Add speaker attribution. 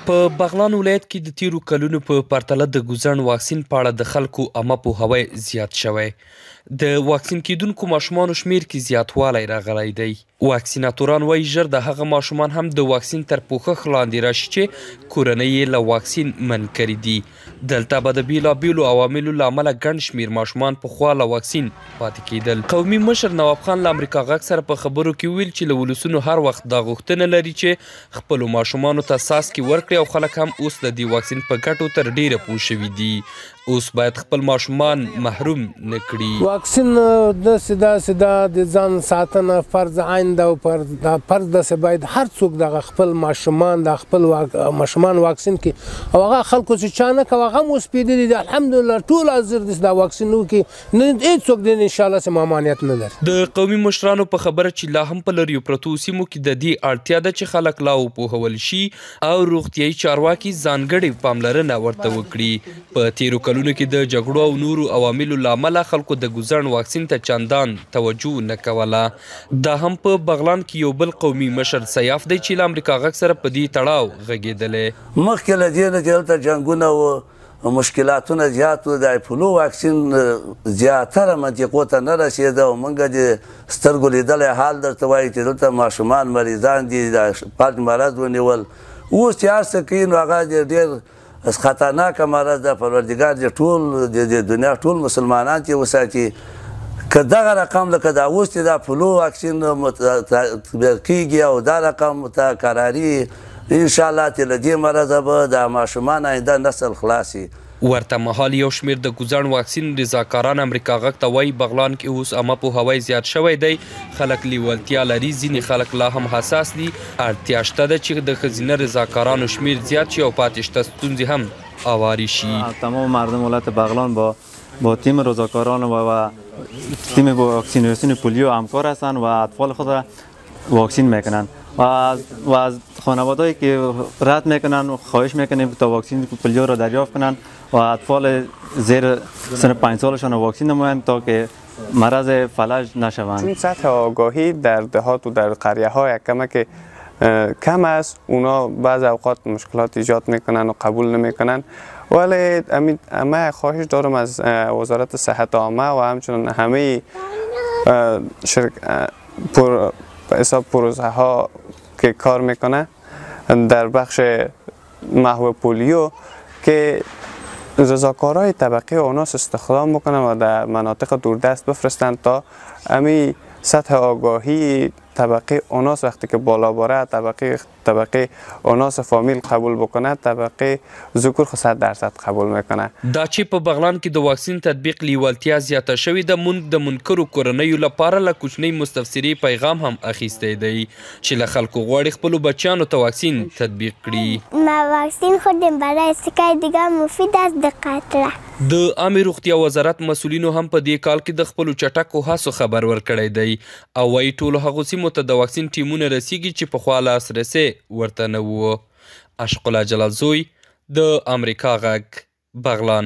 Speaker 1: په بغلان ولایت کې د تیرو کلونو په پرتله د ګوزڼ واکسین په اړه د خلکو عامه پوهاوی زیات شوی. د واکسین کیدونکو ماشومانو شمیر کې زیاتوالی راغلی دی. واکسیناتوران وایي ژر د هغه ماشومان هم د واکسین تر پوښښ لاندې راشي چې کورنۍ یې له واکسین من کړي دي. دلته به د بیلابیلو عواملو له امله ګڼ شمیر ماشومان پخوا له واکسین پاتې کیدل. قومي مشر نواب خان له امریکا غږ سره په خبرو کې ویل چې له ولسونو هر وخت دا غوښتنه لري چې خپلو ماشومانو ته څاڅکي ورکړي او خلک هم اوس د دې واکسین په ګټو تر ډیره پوه شوي دي. اوس باید خپل ماشومان محروم نه کړي.
Speaker 2: واکسین داسې دا د ځان ساتنه فرض عین ده او فرض داسې باید هر څوک دغه خپل ماشومان د خپل ماشومان واکسین کړي او هغه خلکو چې چا نه کوي هغه هم اوس پوهېدلي دي. الحمدلله ټول حاضر دي چې دا واکسین وکړي. نه هېڅوک دی انشاءالله چې ممانعت نه لري.
Speaker 1: د قومي مشرانو په خبره چې لا هم په لرې پرتو سیمو کې د دې اړتیا ده چې خلک لا وپوهول شي او روغتیایي چارواکي ځانګړې پاملرنه ورته وکړي. په تیرو کلونو کې د جګړو او نورو عواملو له امله خلکو د ګوزڼ واکسین ته چندان توجه نه کوله. دا هم په بغلان کې یو بل قومي مشر سیاف دی چې له امریکا غږ سره په دې تړاو غږېدلی.
Speaker 3: مخکې له دې نه چې دلته جنګونه و مشکلاتونه زیات و د فلو واکسین زیاتره منطقو ته نه رسېده او موږ د سترګو لیدلی حال درته وایي چې دلته ماشومان مریضان دي د پټ مرض ونیول. اوس چې هر څه کوي نو هغه ډېر خطرناکه مرض ده. پروردګار دې ټول د دنیا ټول مسلمانان چې وساتي. که دغه رقم لکه دا اوس چې دا فلو واکسین کیږي او دا رقم ته قراري انشاءالله چې له دې مرضه به د ماشومان آینده نسل خلاصي.
Speaker 1: ورته مهال یو شمیر د ګوزڼ واکسین رضاکاران امریکا غږ ته وایي بغلان کې اوس عامه پوهاوی زیات شوی دی. خلک لیوالتیا لري. ځینې خلک لا هم حساس دي. اړتیا شته ده چې د ښځینه رضاکارانو شمیر زیات شي او پاتې شته ستونزې هم هواری شي.
Speaker 4: تمام مردم ولایت بغلان با تیم رضاکاران و تیم واکسیناسیون پولیو همکار هستند و اطفال خود را واکسین میکنند و از خانوادهایی که رد میکنن خواهش میکنیم تا واکسین پولیو را دریافت کنند و اطفال زیر سن 5 سالشان واکسین نمایند تا که مرض فلج نشوند.
Speaker 5: چون سطح آگاهی در دهات و در قریه ها یک کمک کم است، اونا بعض اوقات مشکلات ایجاد میکنن و قبول نمیکنن. ولی همه خواهش دارم از وزارت صحت عامه و همچنین همه حساب پروژه ها که کار میکنه در بخش محو پولیو که رضاکارای طبقه اوناس استخدام بکنن و در مناطق دوردست بفرستند تا امی سطح آگاهی طبقه اوناس وقتی که بالا بره طبقه اوناس فامیل قبول بکنه طبقه ذکور خو 100% قبول میکنه.
Speaker 1: دا چې په بغلان کې د واکسین تطبیق لیوالتیا زیاته شوې ده. مونږ د منکرو کورنیو لپاره له کوچنۍ مستفسري پیغام هم اخیستی دی چې له خلکو غواړي خپلو بچیانو ته واکسین تطبیق کړي.
Speaker 6: واکسین خودم برای سکای دیگه مفید است د قطره.
Speaker 1: د عامې روغتیا وزارت مسؤلینو هم په دې کال کې د خپلو چټکو هڅو خبر ورکړی دی او وایي ټولو هغو سیمو ته د واکسین ټیمونه رسیږي چې پخوا لاسرسی ورته نه و. اشق الله جلال زوی د امریکا غږ بغلان.